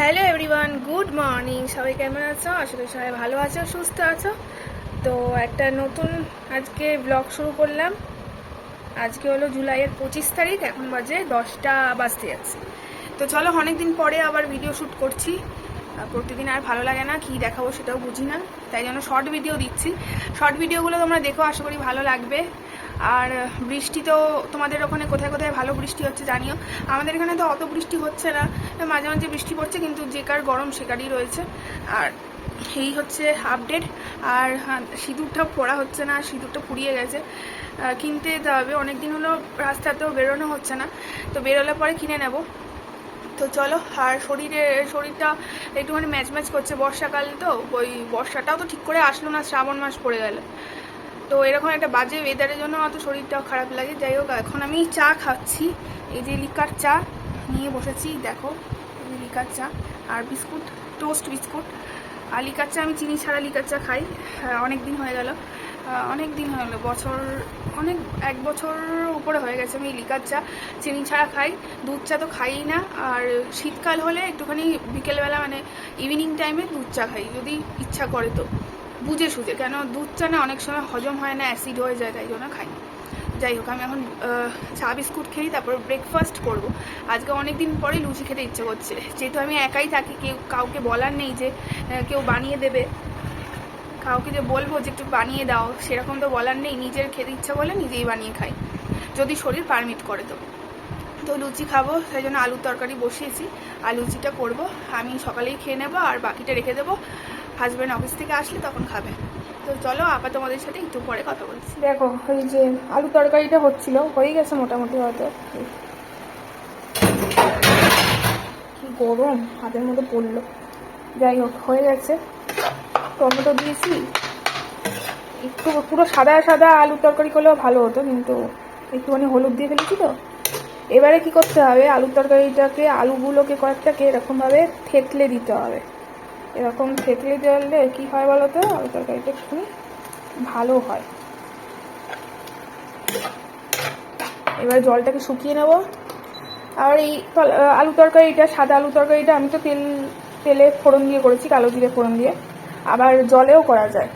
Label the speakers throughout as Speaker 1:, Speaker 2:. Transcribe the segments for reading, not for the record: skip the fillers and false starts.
Speaker 1: Hello everyone, good morning. সবাই কেমন আছো? আশা করি সবাই ভালো আছো, সুস্থ আছো। তো একটা নতুন আজকে ব্লগ শুরু করলাম। আজকে হলো জুলাইয়ের 25 তারিখ, এখন বাজে 10টা বাজতে যাচ্ছে। তো চলো, অনেকদিন পরে আবার ভিডিও শ্যুট করছি। প্রতিদিন আর ভালো লাগে না, কি দেখাবো সেটাও বুঝি না, তাই জন্য শর্ট ভিডিও দিচ্ছি। শর্ট ভিডিওগুলো তোমরা দেখো, আশা করি ভালো লাগবে। আর বৃষ্টি তো তোমাদের ওখানে কোথায় কোথায় ভালো বৃষ্টি হচ্ছে জানিও। আমাদের এখানে তো অত বৃষ্টি হচ্ছে না, মাঝে মাঝে বৃষ্টি পড়ছে, কিন্তু যে কার গরম সেকারই রয়েছে। আর এই হচ্ছে আপডেট। আর সিঁদুরটা পরা হচ্ছে না, সিঁদুরটা পুড়িয়ে গেছে, কিনতে যেতে হবে। অনেকদিন হলো রাস্তাতেও বেরোনো হচ্ছে না, তো বেরোলে পরে কিনে নেব। তো চলো। আর শরীরটা একটুখানি ম্যাচ ম্যাচ করছে, বর্ষাকাল তো, ওই বর্ষাটাও তো ঠিক করে আসলো না, শ্রাবণ মাস পড়ে গেল। তো এরকম একটা বাজে ওয়েদারের জন্য অত শরীরটাও খারাপ লাগে। যাই হোক, এখন আমি চা খাচ্ছি। এই যে লিকার চা নিয়ে বসেছি, দেখো, এই যে লিকার চা আর বিস্কুট, টোস্ট বিস্কুট। আর লিকার চা আমি চিনি ছাড়া লিকার চা খাই। অনেক দিন হয়ে গেল, বছর, এক বছর উপরে হয়ে গেছে আমি লিকার চা চিনি ছাড়া খাই। দুধ চা তো খাই না। আর শীতকাল হলে একটুখানি বিকেলবেলা, মানে ইভিনিং টাইমে দুধ চা খাই, যদি ইচ্ছা করে তো, বুঝে সুঝে। কেন, দুধ চা না অনেক সময় হজম হয় না, অ্যাসিড হয়ে যায়, তাই জন্য খাই। যাই হোক, আমি এখন চা বিস্কুট খেয়ে তারপর ব্রেকফাস্ট করব। আজকে অনেক দিন পরে লুচি খেতে ইচ্ছে করছে, যেহেতু আমি একাই থাকি, কাউকে বলার নেই যে কেউ বানিয়ে দেবে, কাউকে যে বলবো যে একটু বানিয়ে দাও, সেরকম তো বলার নেই। নিজের খেতে ইচ্ছা করলে নিজেই বানিয়ে খাই, যদি শরীর পারমিট করে। তো লুচি খাবো, সেই জন্য আলুর তরকারি বসিয়েছি। আর লুচিটা করবো, আমি সকালেই খেয়ে নেবো, আর বাকিটা রেখে দেবো, হাজব্যান্ড অফিস থেকে আসলে তখন খাবে। তো চলো, আপাতত তোমাদের সাথে একটু পরে কথা বলছি। দেখো, ওই যে আলু তরকারিটা হচ্ছিল, হয়ে গেছে মোটামুটি হয়তো। কি গরম, হাতের মধ্যে পড়লো। যাই হোক, হয়ে গেছে। টমেটো দিয়েছি একটু, পুরো সাদা সাদা আলু তরকারি করলেও ভালো হতো, কিন্তু একটুখানি হলুদ দিয়ে ফেলেছি তো। এবারে কি করতে হবে, আলুর তরকারিটাকে, আলুগুলোকে কয়েকটাকে এরকমভাবে থেতলে দিতে হবে। এরকম থেতলে দিলে কি হয় বলো তো, আলু তরকারিটা একটুখানি ভালো হয়। এবার জলটাকে শুকিয়ে নেব। আর এই আলু তরকারিটা, সাদা আলু তরকারিটা আমি তো তেলে ফোড়ন দিয়ে করেছি, কালো জিরে ফোড়ন দিয়ে। আবার জলেও করা যায়,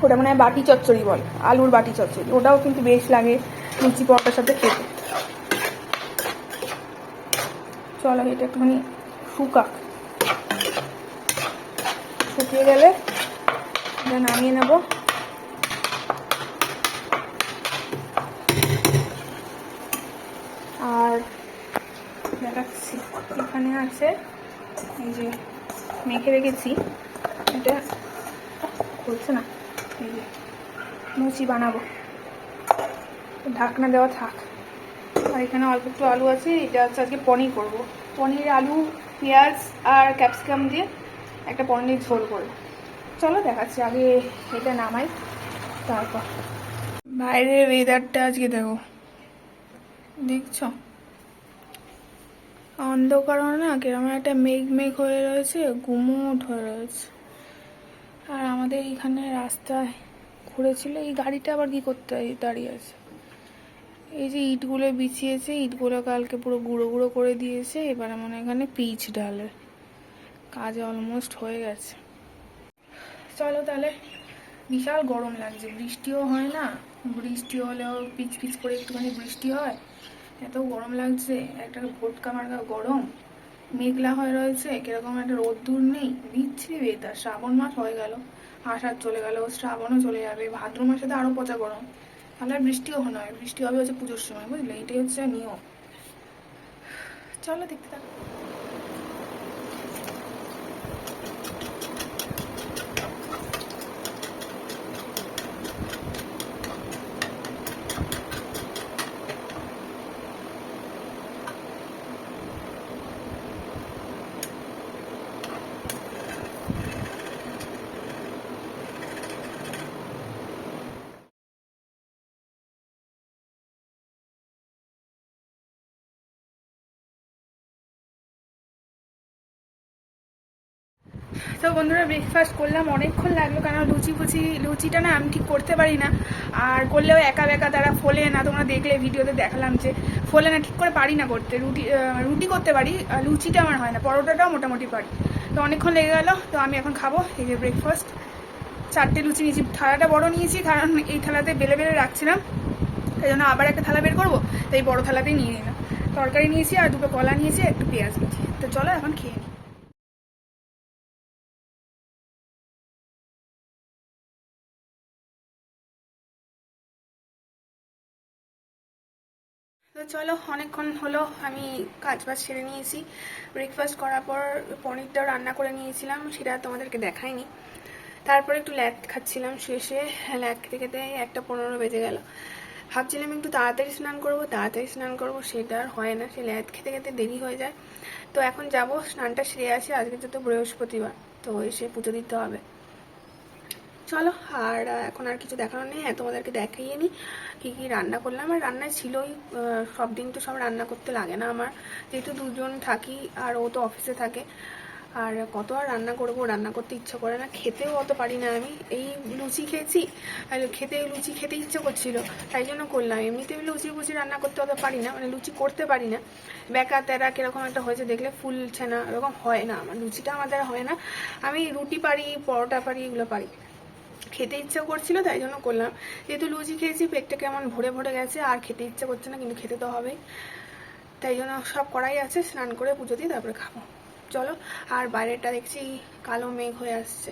Speaker 1: ওটা মানে বাটি চচ্চড়ি বলে, আলুর বাটি চচ্চড়ি, ওটাও কিন্তু বেশ লাগে লুচি পরোটার সাথে খেতে। চলো, এটা একটুখানি শুকিয়ে গেলে এটা নামিয়ে নেব। আর দেখাচ্ছি, এখানে আছে, এই যে মেখে রেখেছি, এটা খুলছে না, এই যে লুচি বানাবো, ঢাকনা দেওয়া থাক। আর এখানে অল্প একটু আলু আছে, এটা হচ্ছে আজকে পনির করবো। পনির, আলু, পেঁয়াজ আর ক্যাপসিকাম দিয়ে একটা পনির ঝোল করবো। চলো দেখাচ্ছি, আগে এটা নামাই তারপর। বাইরের ওয়েদারটা আজকে দেখো, দেখছো, অন্ধকার না, কিরকম একটা মেঘ মেঘ হয়ে রয়েছে, গুমোট হয়ে রয়েছে। আর আমাদের এইখানে রাস্তায় ঘুরেছিল, এই গাড়িটা আবার কি করতে দাঁড়িয়ে আছে। এই যে ইটগুলো বিছিয়েছে, ইটগুলো কালকে পুরো গুঁড়ো গুঁড়ো করে দিয়েছে, এবারে মনে এখানে পিচ ঢালে, কাজ অলমোস্ট হয়ে গেছে। চলো তাহলে, বিশাল গরম লাগছে, বৃষ্টিও হয় না, বৃষ্টি হলেও পিচ পিচ করে একটুখানি বৃষ্টি হয়, এত গরম লাগছে, একটা ভোটকা মার্কা গরম, মেঘলা হয়ে রয়েছে, কিরকম একটা রোদ্দুর নেই, বিচ্ছিরি ওয়েদার। শ্রাবণ মাস হয়ে গেল, আষাঢ় চলে গেল, শ্রাবণও চলে যাবে, ভাদ্র মাসে তো আরো পচা গরম। তাহলে আর বৃষ্টিও নয়, বৃষ্টি হবে হচ্ছে পুজোর সময়, বুঝলে, এটাই হচ্ছে নিয়ম। চলো দেখতে থাকো। তো বন্ধুরা ব্রেকফাস্ট করলাম, অনেকক্ষণ লাগলো, কারণ লুচিটা না আমি ঠিক করতে পারি না, আর করলেও একা একা তারা ফোলে না। তোমরা দেখলে ভিডিওতে দেখালাম যে ফোলে না, ঠিক করে পারি না করতে। রুটি করতে পারি, লুচিটা আমার হয় না, পরোটাটাও মোটামুটি পারি। তো অনেকক্ষণ লেগে গেলো। তো আমি এখন খাবো। এই যে ব্রেকফাস্ট, 4টে লুচি নিয়েছি, থালাটা বড় নিয়েছি কারণ এই থালাতে বেলে বেলে রাখছিলাম, তাই জন্য আবার একটা থালা বের করবো, তাই বড় থালাতেই নিয়ে নিলাম। তরকারি নিয়েছি আর 2টো কলা নিয়েছি, একটু পেঁয়াজ নিয়েছি। তো চলো এখন খেয়ে নিই। তো চলো, অনেকক্ষণ হলো আমি কাজ বাজ সেরে নিয়েছি। ব্রেকফাস্ট করার পর পনিরটাও রান্না করে নিয়েছিলাম, সেটা তোমাদেরকে দেখাইনি। তারপরে একটু ল্যাদ খাচ্ছিলাম, শেষে ল্যাদ খেতে খেতে 1:15 বেজে গেল। ভাবছিলাম একটু তাড়াতাড়ি স্নান করবো, সেটা আর হয় না, সে ল্যাদ খেতে খেতে দেরি হয়ে যায়। তো এখন যাব, স্নানটা সেরে আসি, আজকে তো বৃহস্পতিবার, তো এসে পুজো দিতে হবে। চলো, আর এখন আর কিছু দেখানো নেই। তোমাদেরকে দেখাইয়ে নিই কী কী রান্না করলাম। আর রান্নায় ছিলই, সব দিন তো সব রান্না করতে লাগে না আমার, যেহেতু 2জন থাকি আর ও তো অফিসে থাকে, আর কত আর রান্না করবো, রান্না করতে ইচ্ছা করে না, খেতেও অত পারি না আমি। এই লুচি খেয়েছি, আর লুচি খেতে ইচ্ছে করছিল, তাই জন্য করলাম। এমনিতে আমি লুচি রান্না করতে অত পারি না, মানে লুচি করতে পারি না, বেকা তেরা কিরকম একটা হয়েছে, দেখলে ফুলছে না, এরকম হয় না আমার, লুচিটা আমার দ্বারা হয় না। আমি রুটি পারি, পরোটা পারি, এগুলো পারি। খেতে ইচ্ছা করছিল তাই জন্য করলাম। যেহেতু লুচি খেয়েছি, পেটটা কেমন ভরে ভরে গেছে, আর খেতে ইচ্ছা করছে না, কিন্তু খেতে তো হবেই, তাই জন্য সব করাই আছে। স্নান করে পুজো দিয়ে তারপরে খাবো। চলো, আর বাইরেটা দেখছি কালো মেঘ হয়ে আসছে,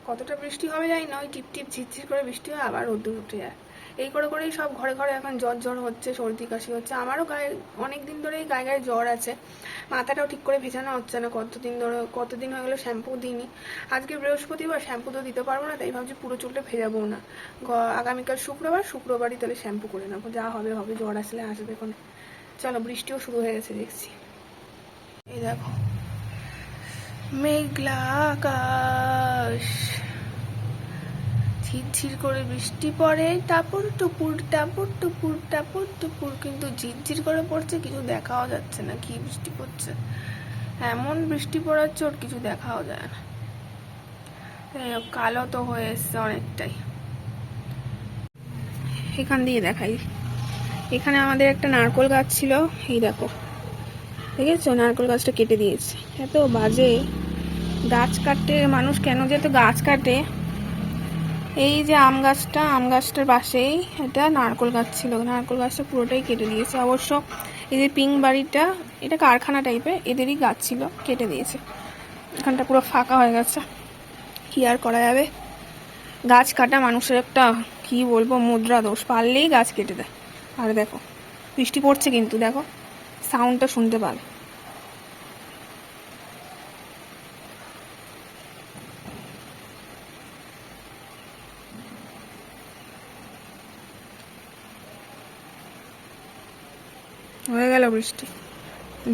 Speaker 1: কতটা বৃষ্টি হবে জানি না, ওই টিপ ঝিরঝির করে বৃষ্টি হয়, আবার রোদ্দুর উঠে যায়। এই করেই সব ঘরে ঘরে এখন জ্বর হচ্ছে, সর্দি কাশি হচ্ছে। আমারও গায়ে অনেক দিন ধরেই গায়ে জ্বর আছে, মাথাটাও ঠিক করে ভেজানো হচ্ছে না, কতদিন হয়ে গেলো শ্যাম্পু দিইনি। আজকে বৃহস্পতিবার, শ্যাম্পু তো দিতে পারবো না, তাই ভাবছি পুরো চুলটা ভেজাবো না। আগামীকাল শুক্রবারই তাহলে শ্যাম্পু করে নেবো, যা হবে হবে, জ্বর আসলে আসবে এখন। চলো, বৃষ্টিও শুরু হয়ে গেছে দেখছি। এই দেখো, মেঘলা আকাশ, ঝিরঝির করে বৃষ্টি পড়ে, টাপুর টুপুর, কিন্তু ঝিরঝির করে পড়ছে, কিছু দেখাও যাচ্ছে না কি বৃষ্টি পড়ছে। এমন বৃষ্টি পড়ার চোট কিছু দেখাও যায় না। কালো তো হয়ে এসছে অনেকটাই। এখান দিয়ে দেখাই, এখানে আমাদের একটা নারকোল গাছ ছিল, এই দেখো, দেখেছো, নারকোল গাছটা কেটে দিয়েছে। এত বাজে, গাছ কাটে মানুষ, কেন যে এত গাছ কাটে। এই যে আম গাছটার পাশেই এটা নারকোল গাছ ছিল, নারকোল গাছটা পুরোটাই কেটে দিয়েছে। অবশ্য এই যে পিঙ্ক বাড়িটা, এটা কারখানা টাইপের, এদেরই গাছ ছিল, কেটে দিয়েছে। এখানটা পুরো ফাঁকা হয়ে গেছে, কি আর করা যাবে। গাছ কাটা মানুষের একটা, কি বলবো, মুদ্রা দোষ, পারলেই গাছ কেটে দেয়। আর দেখো বৃষ্টি পড়ছে, কিন্তু দেখো সাউন্ডটা শুনতে পাবে। হয়ে গেল বৃষ্টি,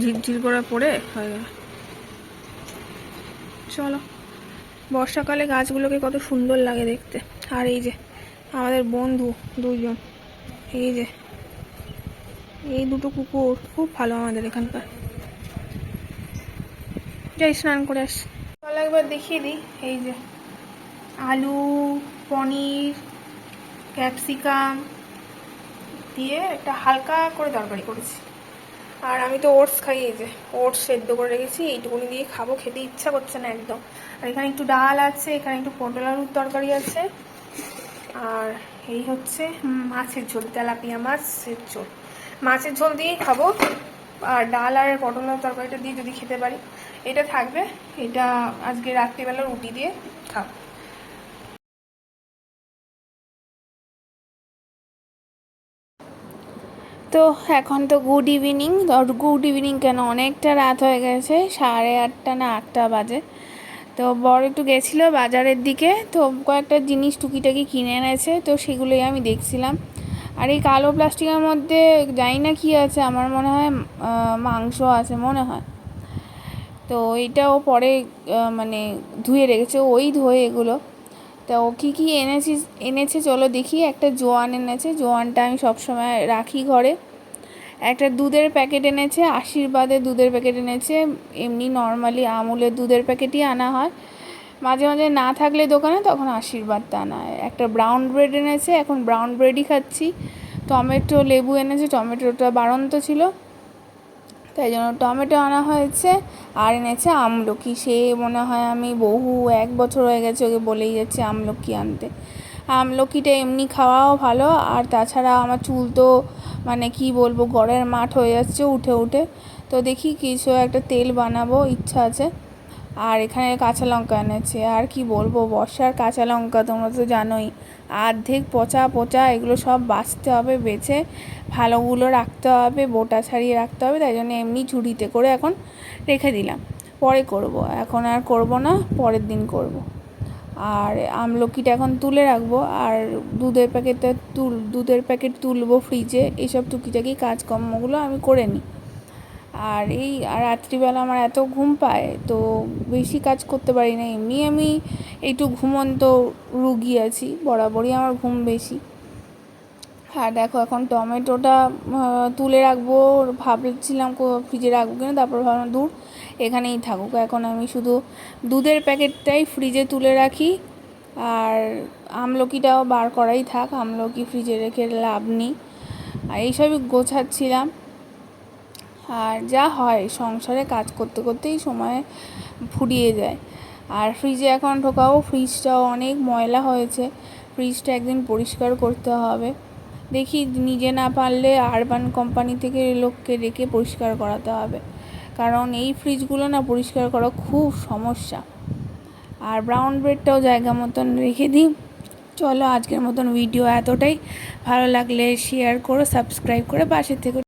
Speaker 1: ঝিরঝির করে পড়ে হয়ে গেল। চলো, বর্ষাকালে গাছগুলোকে কত সুন্দর লাগে দেখতে। আর এই যে আমাদের বন্ধু 2জন, এই যে এই 2টো কুকুর, খুব ভালো আমাদের এখানকার। যাই স্নান করে আসি। চলো একবার দেখিয়ে দিই, এই যে আলু, পনির, ক্যাপসিকাম দিয়ে একটা হালকা করে তরকারি করেছি। আর আমি তো ওটস খাই, এই যে ওটস সেদ্ধ করে রেখেছি, এইটুকুনি দিয়ে খাবো, খেতে ইচ্ছা করছে না একদম। আর এখানে একটু ডাল আছে, এখানে একটু পটল আলুর তরকারি আছে, আর এই হচ্ছে মাছের ঝোল, তেলাপিয়া মাছের ঝোল। মাছের ঝোল দিয়েই খাবো, আর ডাল আর পটল আলুর তরকারিটা দিয়ে যদি খেতে পারি, এটা থাকবে। এটা আজকে রাত্রিবেলা রুটি দিয়ে খাবো। তো এখন তো গুড ইভিনিং কেন, অনেকটা রাত হয়ে গেছে, 8:30 না 8টা বাজে। তো বড় একটু গেছিলো বাজারের দিকে, তো কয়েকটা জিনিস টুকিটাকি কিনে এনেছে, তো সেগুলোই আমি দেখছিলাম। আর এই কালো প্লাস্টিকের মধ্যে জানি না কি আছে, আমার মনে হয় মাংস আছে মনে হয়। তো এইটাও পরে মানে ধুয়ে রেখেছে, ওই ধোয়ে এগুলো। তা ও কী কী এনেছে চলো দেখি। একটা জোয়ান এনেছে, জোয়ানটা আমি সবসময় রাখি ঘরে। একটা দুধের প্যাকেট এনেছে, আশীর্বাদের দুধের প্যাকেট এনেছে, এমনি নর্মালি আমুলের দুধের প্যাকেটই আনা হয়। মাঝে মাঝে না থাকলে দোকানে তখন আশীর্বাদটা আনায়। একটা ব্রাউন ব্রেড এনেছে, এখন ব্রাউন ব্রেডই খাচ্ছি। টমেটো লেবু এনেছে, টমেটোটা বাড়ন্ত ছিল তাই জন্য টমেটো আনা হয়েছে। আর এনেছে আমলকি, সে মনে হয় আমি 1 বছর হয়ে গেছে ওকে বলেই যাচ্ছে আমলকি আনতে। আমলকিটা এমনি খাওয়াও ভালো, আর তাছাড়া আমার চুল তো মানে কি বলবো গড়ের মাঠ হয়ে যাচ্ছে উঠে উঠে। তো দেখি কিছু একটা তেল বানাবো, ইচ্ছা আছে। আর এখানে কাঁচা লঙ্কা এনেছে, আর কি বলবো বর্ষার কাঁচা লঙ্কা তোমরা তো জানোই, অর্ধেক পচা পচা, এগুলো সব বাছতে হবে, বেছে ভালোগুলো রাখতে হবে, বোটা ছাড়িয়ে রাখতে হবে। তাই জন্য এমনি ঝুড়িতে করে এখন রেখে দিলাম, পরে করব, এখন আর করব না, পরের দিন করব। আর আমলকিটা এখন তুলে রাখবো, আর দুধের প্যাকেট তুলবো ফ্রিজে, এইসব টুকিটাকি কাজকর্মগুলো আমি করে নিই। আর রাত্রিবেলা আমার এত ঘুম পায়, তো বেশি কাজ করতে পারি না। এমনি আমি একটু ঘুমন্ত রুগী আছি, বরাবরই আমার ঘুম বেশি। আর দেখো এখন টমেটোটা তুলে রাখবো, ভাবছিলাম ফ্রিজে রাখবো কিনা, তারপর ভাবলাম দূর এখানেই থাকুক, এখন আমি শুধু দুধের প্যাকেটটাই ফ্রিজে তুলে রাখি। আর আমলকিটাও বার করাই থাক, আমলকি ফ্রিজে রেখে লাভ নেই। আর এইসবই গোছাচ্ছিলাম। আর যা হয় সংসারে কাজ করতে করতেই সময় ফুরিয়ে যায়। আর ফ্রিজে এখন ঢোকাবো, ফ্রিজটাও অনেক ময়লা হয়েছে, ফ্রিজটা একদিন পরিষ্কার করতে হবে। দেখি নিজে না পারলে আরবান কোম্পানি থেকে লোককে ডেকে পরিষ্কার করাতে হবে, কারণ এই ফ্রিজগুলো না পরিষ্কার করা খুব সমস্যা। আর ব্রাউন ব্রেডটাও জায়গা মতন রেখে দিই। চলো আজকের মতন ভিডিও এতটাই, ভালো লাগলে শেয়ার করো, সাবস্ক্রাইব করে পাশে থেকে